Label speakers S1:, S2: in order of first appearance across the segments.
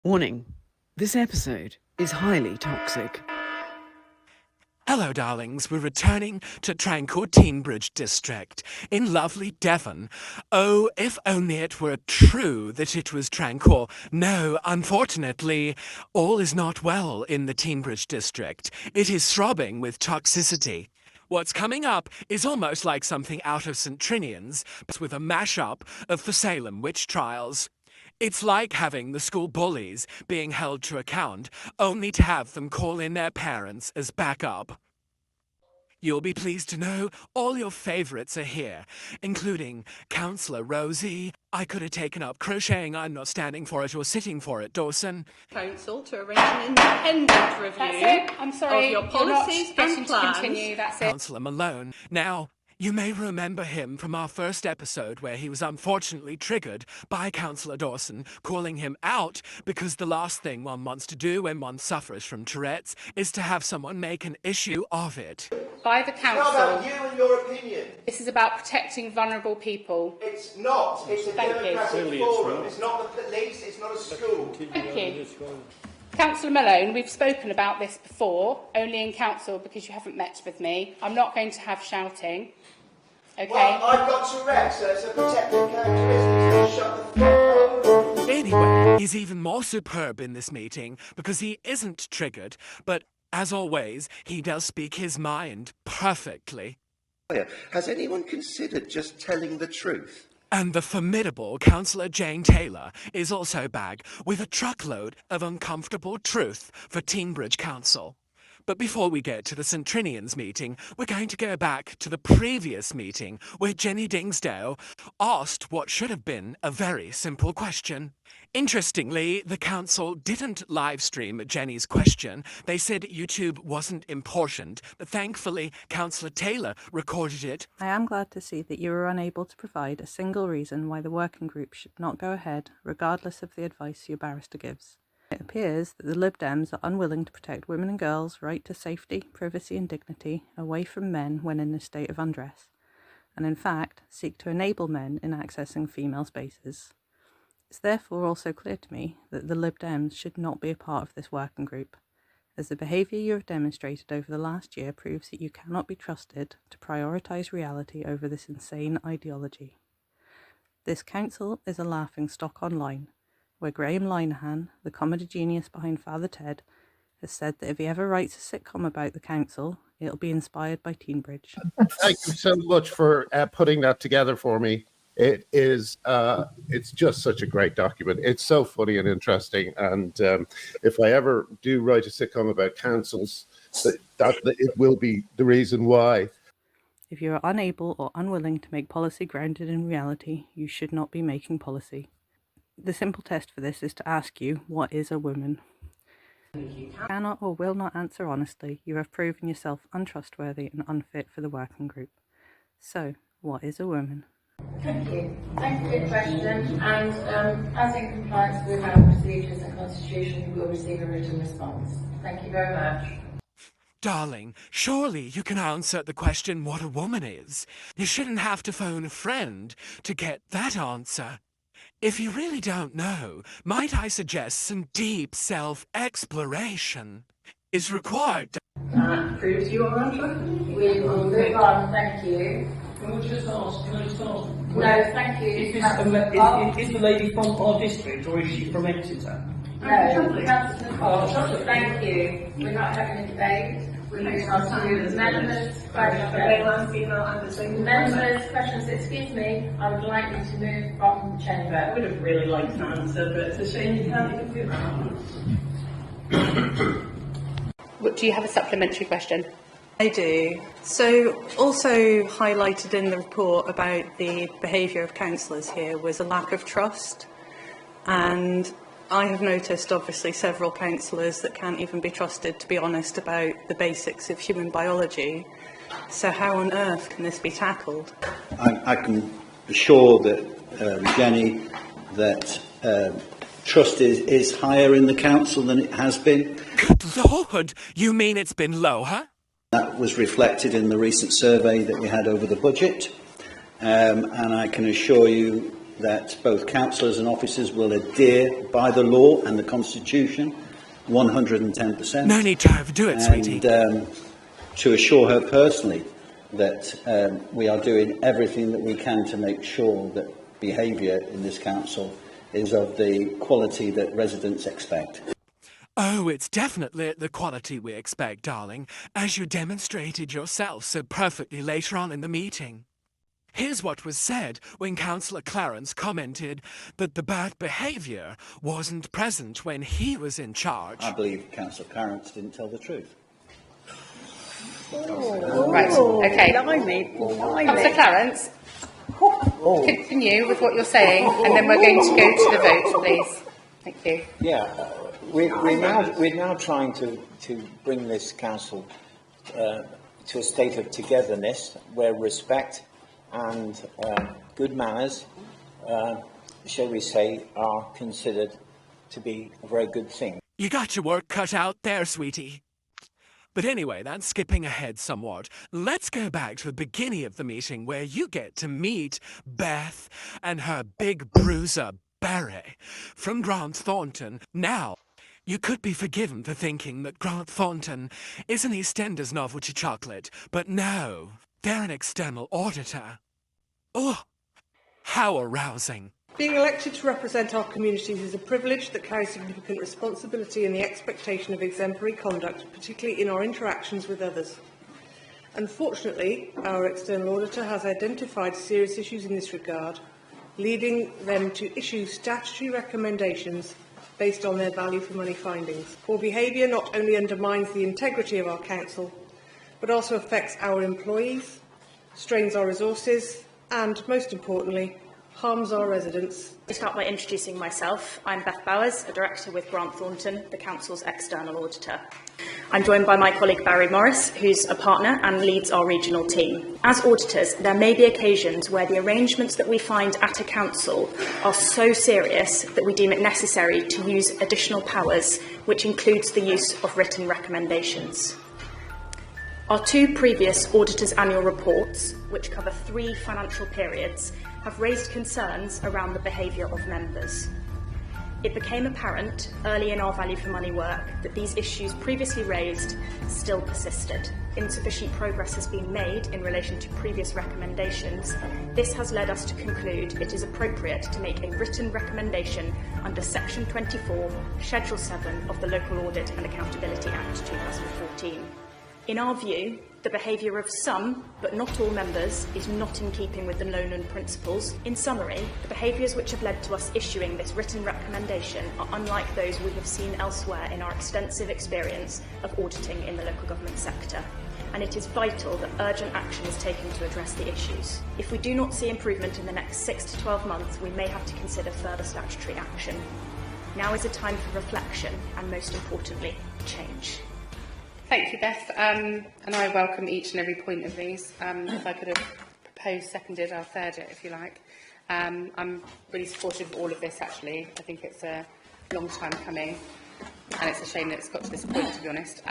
S1: Warning, this episode is highly toxic.
S2: Hello, darlings. We're returning to tranquil Teignbridge district in lovely Devon. Oh, if only it were true that it was tranquil. No, unfortunately, all is not well in the Teignbridge district. It is throbbing with toxicity. What's coming up is almost like something out of St. Trinian's, but with a mashup of the Salem witch trials. It's like having the school bullies being held to account, only to have them call in their parents as backup. You'll be pleased to know all your favourites are here, including Councillor Rosie. I could have taken up crocheting. I'm not standing for it or sitting for it, Dawson.
S3: Council to arrange an independent review.
S4: That's it. I'm sorry.
S3: Of your policies and plans.
S4: To continue. That's it.
S2: Councillor Malone. Now, you may remember him from our first episode where he was unfortunately triggered by Councillor Dawson calling him out because the last thing one wants to do when one suffers from Tourette's is to have someone make an issue of it.
S4: By the
S5: It's
S4: council.
S5: not about you and your opinion.
S4: This is about protecting vulnerable people.
S5: It's not. It's a
S4: Thank you.
S5: democratic forum. It's not the police. It's not a school.
S4: Thank you. Councillor Malone, we've spoken about this before, only in council because you haven't met with me. I'm not going to have shouting. Okay?
S5: Well, I've got Tourette's, so it's a protected characteristic. So shut the fuck up.
S2: Anyway, he's even more superb in this meeting because he isn't triggered, but as always, he does speak his mind perfectly.
S6: Has anyone considered just telling the truth?
S2: And the formidable Councillor Jane Taylor is also back with a truckload of uncomfortable truth for Teignbridge Council. But before we get to the St. Trinian's meeting, we're going to go back to the previous meeting where Jenny Dingsdale asked what should have been a very simple question. Interestingly, the council didn't live stream Jenny's question. They said YouTube wasn't important, but thankfully Councillor Taylor recorded it.
S7: I am glad to see that you were unable to provide a single reason why the working group should not go ahead, regardless of the advice your barrister gives. It appears that the Lib Dems are unwilling to protect women and girls' right to safety, privacy and dignity away from men when in a state of undress, and in fact seek to enable men in accessing female spaces. It's therefore also clear to me that the Lib Dems should not be a part of this working group, as the behaviour you have demonstrated over the last year proves that you cannot be trusted to prioritise reality over this insane ideology. This council is a laughing stock online, where Graham Linehan, the comedy genius behind Father Ted, has said that if he ever writes a sitcom about the council, it'll be inspired by Teignbridge.
S8: Thank you so much for putting that together for me. It is, it's just such a great document. It's so funny and interesting. And if I ever do write a sitcom about councils, that it will be the reason why.
S7: If you are unable or unwilling to make policy grounded in reality, you should not be making policy. The simple test for this is to ask you, what is a woman? If you cannot or will not answer honestly, you have proven yourself untrustworthy and unfit for the working group. So, what is a woman?
S9: Thank you. Thank you for your question. And as in compliance with our procedures and constitution, you will receive a written response. Thank you very much.
S2: Darling, surely you can answer the question what a woman is. You shouldn't have to phone a friend to get that answer. If you really don't know, might I suggest some deep self-exploration is required.
S9: That proves you are untrustworthy. We will move on, thank you.
S10: Can I just ask?
S9: No, thank you.
S10: Is the lady from our district or is she from Exeter?
S9: No, Councillor, thank you. We're not having a debate. We're moving on to members' questions. Members' questions, excuse me, I would like you to move from the chamber.
S10: I would have really liked an answer, but it's a shame you can't do that.
S4: Do you have a supplementary question?
S7: I do. So, also highlighted in the report about the behaviour of councillors here was a lack of trust, and I have noticed obviously several councillors that can't even be trusted to be honest about the basics of human biology. So how on earth can this be tackled?
S11: I can assure that Jenny that trust is higher in the council than it has been.
S2: Good Lord, you mean it's been lower?
S11: That was reflected in the recent survey that we had over the budget, and I can assure you that both councillors and officers will adhere by the law and the Constitution 110%.
S2: No need to overdo it, sweetie.
S11: And to assure her personally that we are doing everything that we can to make sure that behaviour in this council is of the quality that residents expect.
S2: Oh, it's definitely the quality we expect, darling, as you demonstrated yourself so perfectly later on in the meeting. Here's what was said when Councillor Clarence commented that the bad behaviour wasn't present when he was in charge.
S11: I believe Councillor Clarence didn't tell the truth.
S4: Right, okay. Councillor Clarence, continue with what you're saying, and then we're going to go to the vote, please. Thank you.
S12: Yeah, we're now trying to bring this council to a state of togetherness where respect and good manners, shall we say, are considered to be a very good thing.
S2: You got your work cut out there, sweetie. But anyway, that's skipping ahead somewhat. Let's go back to the beginning of the meeting where you get to meet Beth and her big bruiser, Barry, from Grant Thornton. Now, you could be forgiven for thinking that Grant Thornton is an EastEnders novelty chocolate, but no, they're an external auditor. Oh, how arousing.
S13: Being elected to represent our communities is a privilege that carries significant responsibility and the expectation of exemplary conduct, particularly in our interactions with others. Unfortunately, our external auditor has identified serious issues in this regard, leading them to issue statutory recommendations based on their value for money findings. Poor behaviour not only undermines the integrity of our council, but also affects our employees, strains our resources, and, most importantly, harms our residents.
S14: To start by introducing myself, I'm Beth Bowers, a director with Grant Thornton, the council's external auditor. I'm joined by my colleague Barry Morris, who's a partner and leads our regional team. As auditors, there may be occasions where the arrangements that we find at a council are so serious that we deem it necessary to use additional powers, which includes the use of written recommendations. Our two previous auditors' annual reports, which cover 3 financial periods, have raised concerns around the behaviour of members. It became apparent early in our value for money work that these issues previously raised still persisted. Insufficient progress has been made in relation to previous recommendations. This has led us to conclude it is appropriate to make a written recommendation under Section 24, Schedule 7 of the Local Audit and Accountability Act 2014. In our view, the behaviour of some, but not all members, is not in keeping with the Nolan principles. In summary, the behaviours which have led to us issuing this written recommendation are unlike those we have seen elsewhere in our extensive experience of auditing in the local government sector. And it is vital that urgent action is taken to address the issues. If we do not see improvement in the next 6 to 12 months, we may have to consider further statutory action. Now is a time for reflection and, most importantly, change.
S4: Thank you, Beth, and I welcome each and every point of these. If I could have proposed, seconded, I'll third it if you like. I'm really supportive of all of this, actually. I think it's a long time coming, and it's a shame that it's got to this point, to be honest.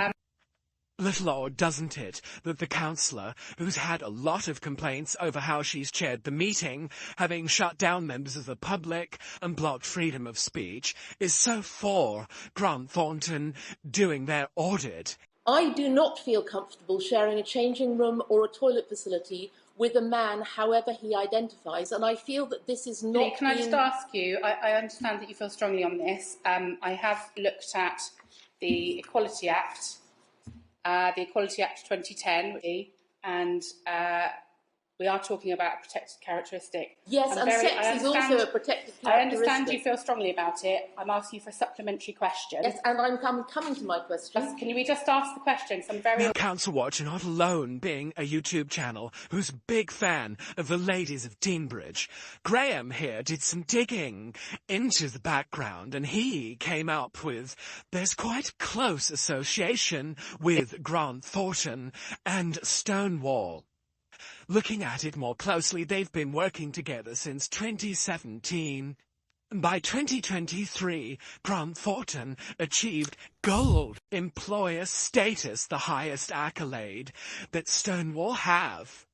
S2: Little odd, doesn't it, that the councillor, who's had a lot of complaints over how she's chaired the meeting, having shut down members of the public and blocked freedom of speech, is so for Grant Thornton doing their audit.
S15: I do not feel comfortable sharing a changing room or a toilet facility with a man, however he identifies, and I feel that this is not...
S4: Can I just ask you, I understand that you feel strongly on this. I have looked at the Equality Act 2010, and we are talking about a protected characteristic.
S15: Yes, and sex is also a protected characteristic.
S4: I understand you feel strongly about it. I'm asking you for a supplementary question.
S15: Yes, and I'm coming to my question.
S4: Can we just ask the question?
S2: Now, Council Watch are not alone being a YouTube channel who's a big fan of the ladies of Teignbridge. Graham here did some digging into the background, and he came up with there's quite a close association with Grant Thornton and Stonewall. Looking at it more closely, they've been working together since 2017. By 2023, Grant Thornton achieved gold employer status, the highest accolade that Stonewall have.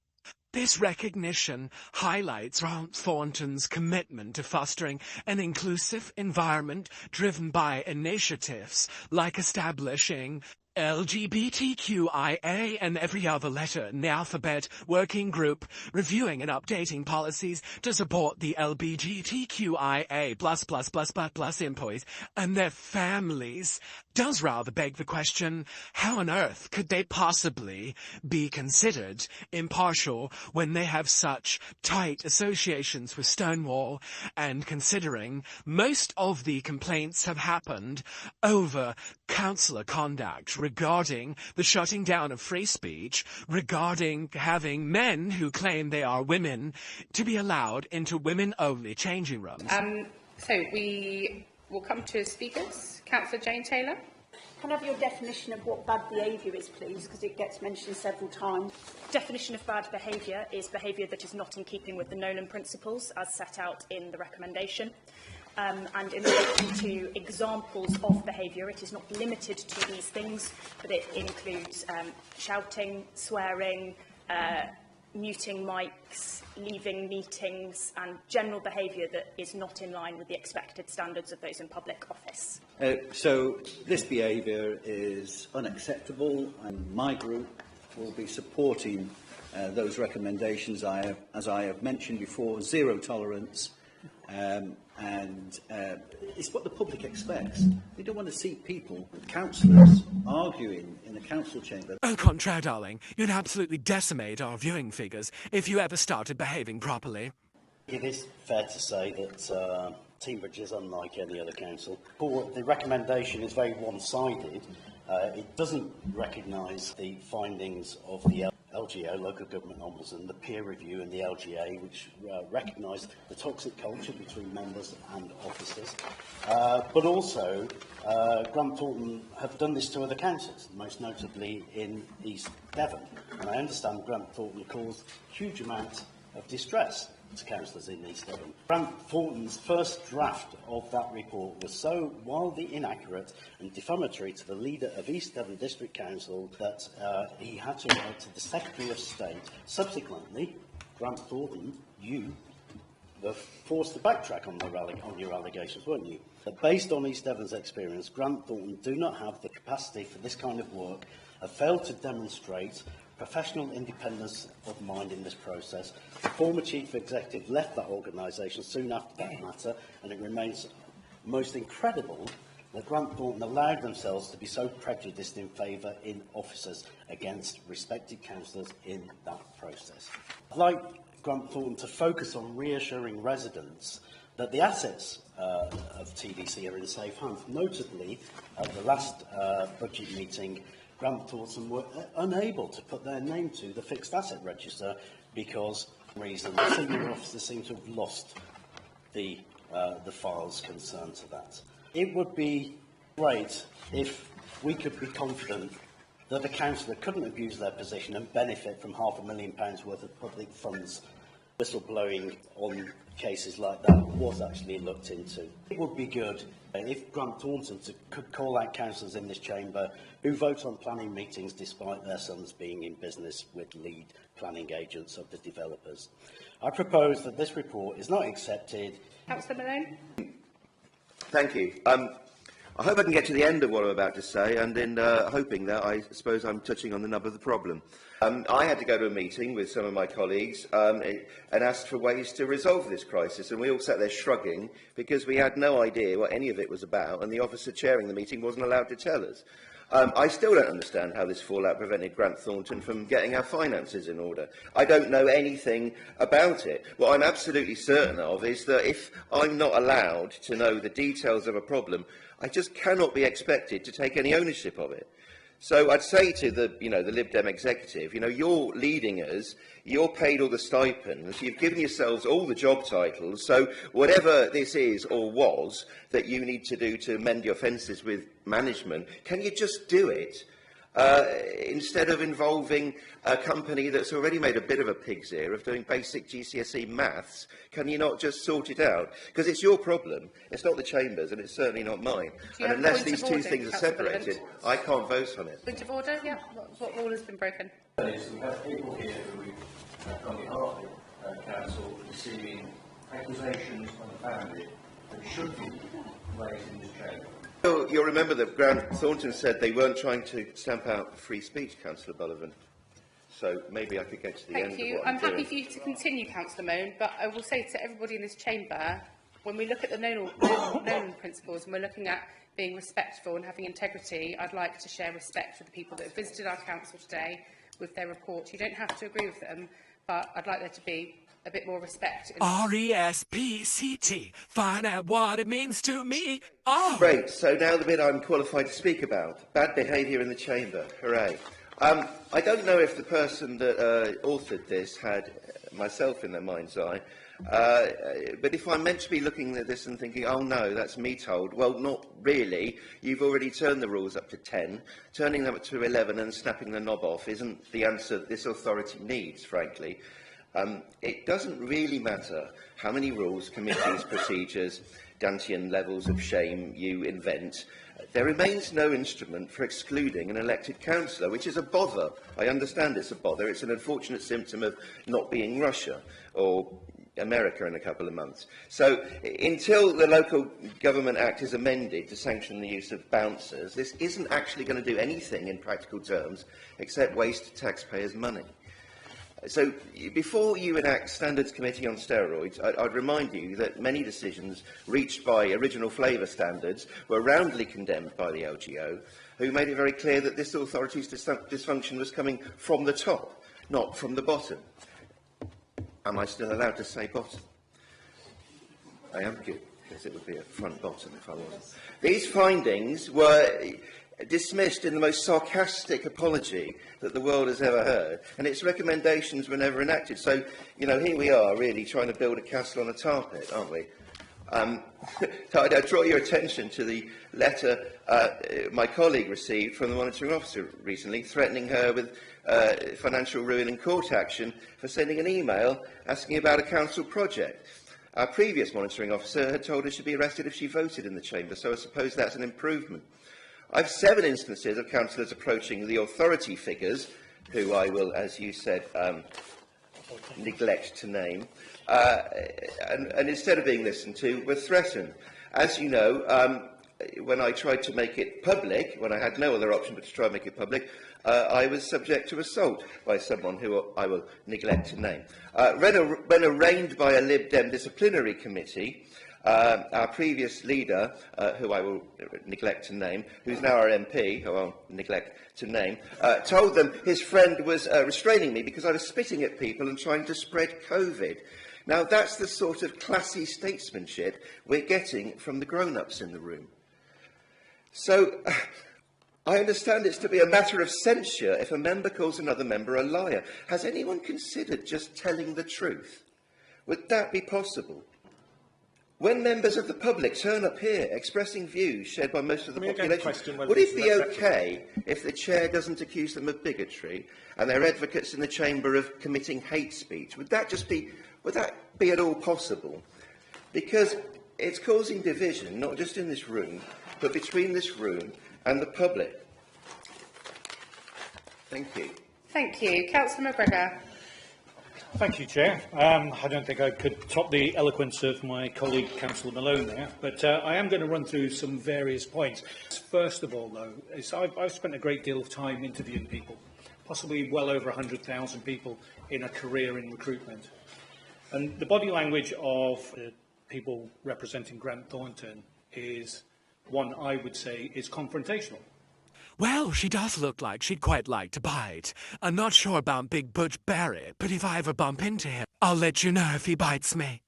S2: This recognition highlights Grant Thornton's commitment to fostering an inclusive environment driven by initiatives like establishing LGBTQIA and every other letter in the alphabet working group, reviewing and updating policies to support the LGBTQIA++ employees and their families, does rather beg the question, how on earth could they possibly be considered impartial when they have such tight associations with Stonewall, and considering most of the complaints have happened over councillor conduct regarding the shutting down of free speech, regarding having men who claim they are women to be allowed into women-only changing rooms.
S4: So we will come to speakers. Councillor Jane Taylor.
S14: Can I have your definition of what bad behaviour is, please, because it gets mentioned several times. Definition of bad behaviour is behaviour that is not in keeping with the Nolan principles as set out in the recommendation. And in relation to examples of behaviour, it is not limited to these things, but it includes shouting, swearing, muting mics, leaving meetings, and general behaviour that is not in line with the expected standards of those in public office.
S11: So this behaviour is unacceptable, and my group will be supporting those recommendations. As I have mentioned before, zero tolerance. And it's what the public expects. They don't want to see people, councillors, arguing in the council chamber.
S2: Au contraire, darling, you'd absolutely decimate our viewing figures if you ever started behaving properly.
S16: It is fair to say that Teignbridge is unlike any other council. The recommendation is very one-sided. It doesn't recognise the findings of the LGA, Local Government Ombudsman, the peer review and the LGA, which recognise the toxic culture between members and officers. But also, Grant Thornton have done this to other councils, most notably in East Devon. And I understand Grant Thornton caused huge amounts of distress to councillors in East Devon. Grant Thornton's first draft of that report was so wildly inaccurate and defamatory to the leader of East Devon District Council that he had to write to the Secretary of State. Subsequently, Grant Thornton, you were forced to backtrack on your allegations, weren't you? But based on East Devon's experience, Grant Thornton do not have the capacity for this kind of work, have failed to demonstrate professional independence of mind in this process. The former chief executive left that organisation soon after that matter, and it remains most incredible that Grant Thornton allowed themselves to be so prejudiced in favour in officers against respected councillors in that process. I'd like Grant Thornton to focus on reassuring residents that the assets of TDC are in safe hands. Notably, at the last budget meeting, Grant Thornton were unable to put their name to the fixed asset register because, for some reason, the senior officers seem to have lost the files concerned to that. It would be great if we could be confident that a councillor couldn't abuse their position and benefit from £500,000 worth of public funds. Whistleblowing on cases like that was actually looked into. It would be good if Grant Thornton could call out councillors in this chamber who vote on planning meetings despite their sons being in business with lead planning agents of the developers. I propose that this report is not accepted.
S4: Councillor Malone.
S6: Thank you. I hope I can get to the end of what I'm about to say, and in hoping that I suppose I'm touching on the nub of the problem. I had to go to a meeting with some of my colleagues and asked for ways to resolve this crisis, and we all sat there shrugging because we had no idea what any of it was about, and the officer chairing the meeting wasn't allowed to tell us. I still don't understand how this fallout prevented Grant Thornton from getting our finances in order. I don't know anything about it. What I'm absolutely certain of is that if I'm not allowed to know the details of a problem, I just cannot be expected to take any ownership of it. So I'd say to the Lib Dem executive, you're leading us, you're paid all the stipends, you've given yourselves all the job titles, so whatever this is or was that you need to do to mend your fences with management, can you just do it? Instead of involving a company that's already made a bit of a pig's ear of doing basic GCSE maths, can you not just sort it out? Because it's your problem, it's not the Chamber's, and it's certainly not mine. And unless these two things are separated, I can't vote on it.
S4: Point of order, yeah. What rule has been broken?
S17: We have people here who
S10: on behalf of the Council receiving accusations unfounded that should be raised in this chamber.
S6: You'll remember that Grant Thornton said they weren't trying to stamp out free speech, Councillor Bullivant. So maybe I could get to the end
S4: Thank you.
S6: of what
S4: I'm
S6: I'm
S4: happy
S6: doing.
S4: for you to continue, Councillor Moan, but I will say to everybody in this chamber, when we look at the known principles and we're looking at being respectful and having integrity, I'd like to share respect for the people that have visited our council today with their report. You don't have to agree with them, but I'd like there to be a bit more respect.
S2: R-E-S-P-C-T. Find out what it means to me. Oh.
S6: Great. So now the bit I'm qualified to speak about. Bad behaviour in the chamber. Hooray. I don't know if the person that authored this had myself in their mind's eye, but if I'm meant to be looking at this and thinking, oh no, that's me told, well, not really. You've already turned the rules up to 10. Turning them up to 11 and snapping the knob off isn't the answer this authority needs, frankly. It doesn't really matter how many rules, committees, procedures, Dantian levels of shame you invent. There remains no instrument for excluding an elected councillor, which is a bother. I understand it's a bother. It's an unfortunate symptom of not being Russia or America in a couple of months. So until the Local Government Act is amended to sanction the use of bouncers, this isn't actually going to do anything in practical terms except waste taxpayers' money. So before you enact Standards Committee on steroids, I'd remind you that many decisions reached by original flavour standards were roundly condemned by the LGO, who made it very clear that this authority's dysfunction was coming from the top, not from the bottom. Am I still allowed to say bottom? I am good, because it would be a front bottom if I wasn't. These findings were dismissed in the most sarcastic apology that the world has ever heard, and its recommendations were never enacted. So, you know, here we are, really trying to build a castle on a tar pit, aren't we? So I draw your attention to the letter my colleague received from the monitoring officer recently, threatening her with financial ruin and court action for sending an email asking about a council project. Our previous monitoring officer had told her she'd be arrested if she voted in the chamber, so I suppose that's an improvement. I've 7 instances of councillors approaching the authority figures, who I will, as you said, neglect to name, and instead of being listened to, were threatened. As you know, when I tried to make it public, when I had no other option but to try and make it public, I was subject to assault by someone who I will neglect to name. When arraigned by a Lib Dem disciplinary committee, our previous leader, who I will neglect to name, who's now our MP, who I'll neglect to name, told them his friend was restraining me because I was spitting at people and trying to spread COVID. Now, that's the sort of classy statesmanship we're getting from the grown-ups in the room. So, I understand it's to be a matter of censure if a member calls another member a liar. Has anyone considered just telling the truth? Would that be possible? When members of the public turn up here expressing views shared by most of the population, would it be okay if the chair doesn't accuse them of bigotry and their advocates in the chamber of committing hate speech? Would that be at all possible? Because it's causing division, not just in this room, but between this room and the public. Thank you.
S4: Thank you. Councillor McGregor.
S10: Thank you, Chair. I don't think I could top the eloquence of my colleague, Councillor Malone, there, but I am going to run through some various points. First of all, though, I've spent a great deal of time interviewing people, possibly well over 100,000 people in a career in recruitment. And the body language of people representing Grant Thornton is one I would say is confrontational.
S2: Well, she does look like she'd quite like to bite. I'm not sure about Big Butch Barry, but if I ever bump into him, I'll let you know if he bites me.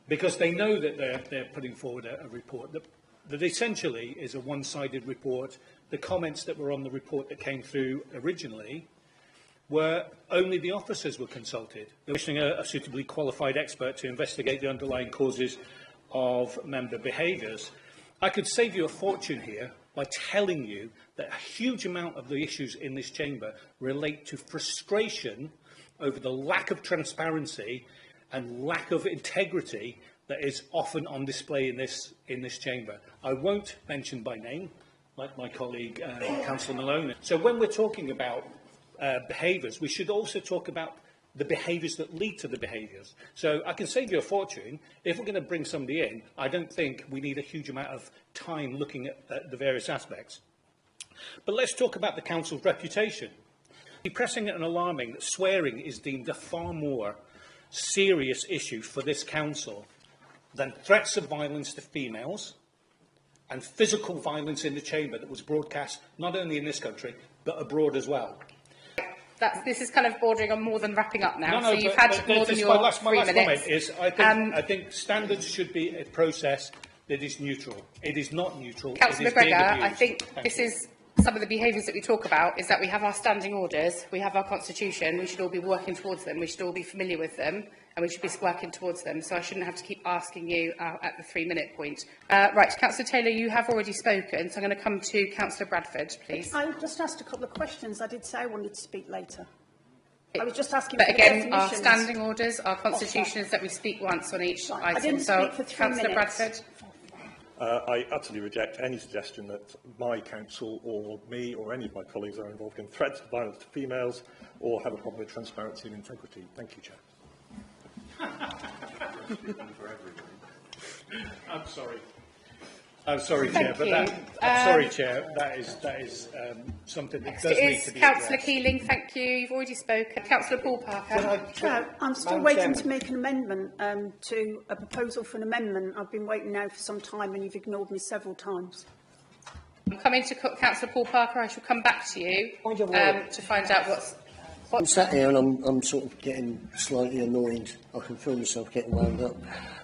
S10: Because they know that they're putting forward a report that essentially is a one-sided report. The comments that were on the report that came through originally were only the officers were consulted. They're wishing a suitably qualified expert to investigate the underlying causes of member behaviours. I could save you a fortune here by telling you that a huge amount of the issues in this chamber relate to frustration over the lack of transparency and lack of integrity that is often on display in this chamber. I won't mention by name, like my colleague Councillor Malone. So when we're talking about behaviours, we should also talk about the behaviours that lead to the behaviours. So I can save you a fortune. If we're going to bring somebody in, I don't think we need a huge amount of time looking at the various aspects. But let's talk about the council's reputation. Depressing and alarming that swearing is deemed a far more serious issue for this council than threats of violence to females and physical violence in the chamber that was broadcast not only in this country but abroad as well.
S4: This is kind of bordering on more than wrapping up now.
S10: No,
S4: so you've had more than your
S10: my last
S4: 3 minutes.
S10: comment is I think standards should be a process that is neutral. It is not neutral.
S4: Councillor McGregor, I think this is some of the behaviours that we talk about is that we have our standing orders, we have our constitution, we should all be working towards them, we should all be familiar with them, and we should be working towards them. So I shouldn't have to keep asking you at the 3-minute point. Right, Councillor Taylor, you have already spoken, so I'm going to come to Councillor Bradford, please.
S17: I just asked a couple of questions. I did say I wanted to speak later. I was just asking
S4: but
S17: for
S4: again,
S17: the
S4: our
S17: definitions.
S4: standing orders, our constitution is that we speak once on each item.
S17: I didn't
S4: so,
S17: speak for 3
S4: Councillor
S17: minutes.
S4: Bradford.
S18: I utterly reject any suggestion that my council or me or any of my colleagues are involved in threats of violence to females or have a problem with transparency and integrity. Thank you, Chair.
S10: I'm sorry. I'm sorry,
S4: Thank
S10: Chair,
S4: you.
S10: but that is something that does need to be
S4: Councillor
S10: addressed.
S4: Keeling, thank you. You've already spoken. Councillor Paul Parker.
S17: Chair, I'm still
S12: Madam
S17: waiting
S12: Chairman.
S17: to make an amendment to a proposal for an amendment. I've been waiting now for some time and you've ignored me several times.
S4: I'm coming to Councillor Paul Parker. I shall come back to you to find out what's...
S19: I'm sat here and I'm sort of getting slightly annoyed. I can feel myself getting wound up.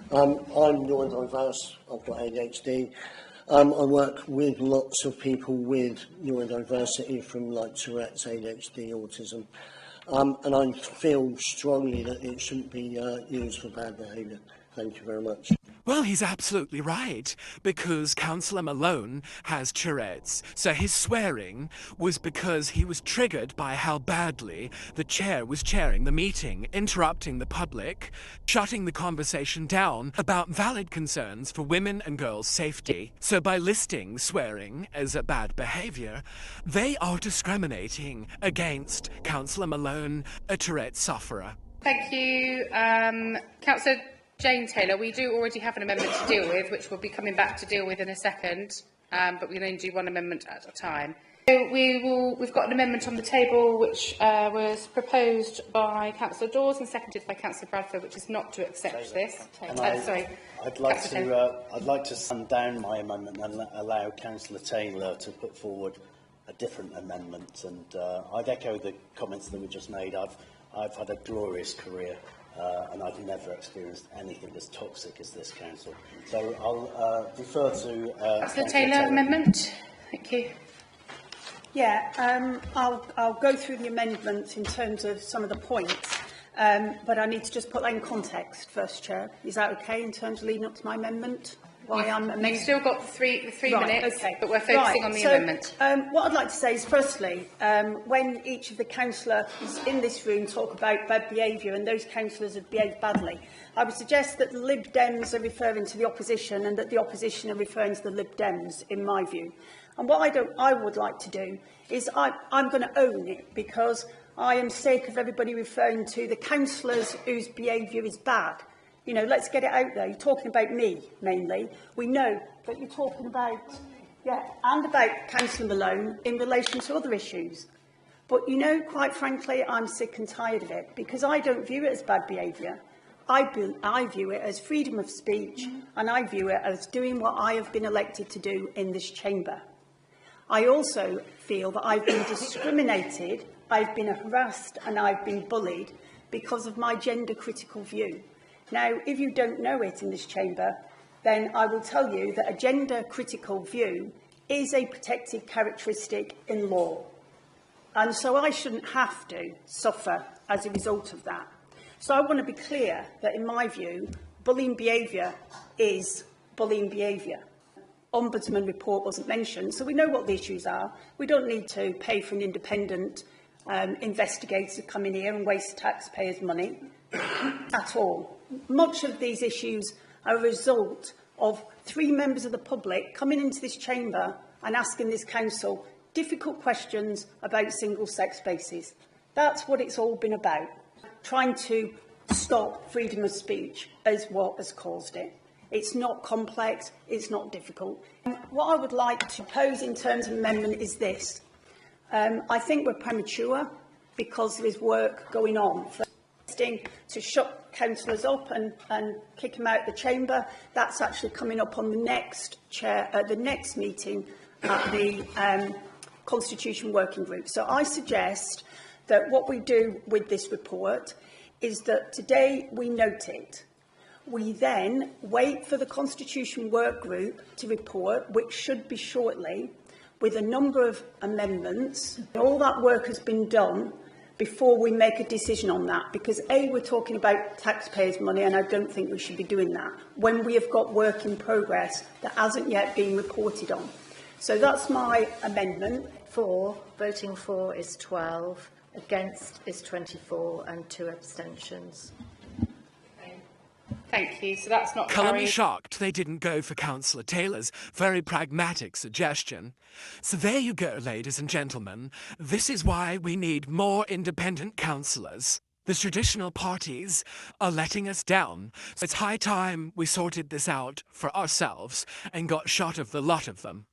S19: I'm neurodiverse. I've got ADHD. I work with lots of people with neurodiversity from like Tourette's, ADHD, autism. And I feel strongly that it shouldn't be used for bad behaviour. Thank you very much.
S2: Well, he's absolutely right, because Councillor Malone has Tourette's, so his swearing was because he was triggered by how badly the chair was chairing the meeting, interrupting the public, shutting the conversation down about valid concerns for women and girls' safety. So by listing swearing as a bad behaviour, they are discriminating against Councillor Malone, a Tourette's sufferer.
S4: Thank you. Councillor Jane Taylor, we do already have an amendment to deal with, which we'll be coming back to deal with in a second, but we can only do one amendment at a time. So we've got an amendment on the table which was proposed by Councillor Dawes and seconded by Councillor Bradford, which is not to accept this. Sorry.
S16: I'd like to stand down my amendment and allow Councillor Taylor to put forward a different amendment. And I'd echo the comments that were just made. I've had a glorious career. And I've never experienced anything as toxic as this council. So I'll defer to
S4: Councillor Taylor, amendment. Thank you.
S17: Yeah, I'll go through the amendments in terms of some of the points, but I need to just put that in context first, Chair. Is that okay in terms of leading up to my amendment?
S4: You've still got the three
S17: Right,
S4: minutes,
S17: okay.
S4: but we're focusing on the amendment.
S17: What I'd like to say is, firstly, when each of the councillors in this room talk about bad behaviour and those councillors have behaved badly, I would suggest that the Lib Dems are referring to the opposition and that the opposition are referring to the Lib Dems, in my view. And what I would like to do is I'm going to own it, because I am sick of everybody referring to the councillors whose behaviour is bad. You know, let's get it out there. You're talking about me, mainly. We know that you're talking about, and about Councillor Malone in relation to other issues. But, you know, quite frankly, I'm sick and tired of it, because I don't view it as bad behaviour. I view it as freedom of speech, and I view it as doing what I have been elected to do in this chamber. I also feel that I've been discriminated, I've been harassed, and I've been bullied because of my gender-critical view. Now, if you don't know it in this chamber, then I will tell you that a gender-critical view is a protected characteristic in law. And so I shouldn't have to suffer as a result of that. So I want to be clear that, in my view, bullying behaviour is bullying behaviour. Ombudsman report wasn't mentioned, so we know what the issues are. We don't need to pay for an independent investigator to come in here and waste taxpayers' money at all. Much of these issues are a result of 3 members of the public coming into this chamber and asking this council difficult questions about single-sex spaces. That's what it's all been about. trying to stop freedom of speech is what has caused it. It's not complex, it's not difficult. What I would like to pose in terms of amendment is this. I think we're premature because there is work going on. To shut councillors up and kick them out of the chamber, that's actually coming up on the next meeting at the Constitution Working Group. So I suggest that what we do with this report is that today we note it. We then wait for the Constitution Work Group to report, which should be shortly, with a number of amendments. All that work has been done before we make a decision on that, because A, we're talking about taxpayers' money, and I don't think we should be doing that when we have got work in progress that hasn't yet been reported on. So that's my amendment.
S20: Voting for is 12, against is 24, and 2 abstentions.
S4: Thank you. So that's not
S2: Colour me
S4: carried.
S2: shocked they didn't go for Councillor Taylor's very pragmatic suggestion. So there you go, ladies and gentlemen. This is why we need more independent councillors. The traditional parties are letting us down. So it's high time we sorted this out for ourselves and got shot of the lot of them.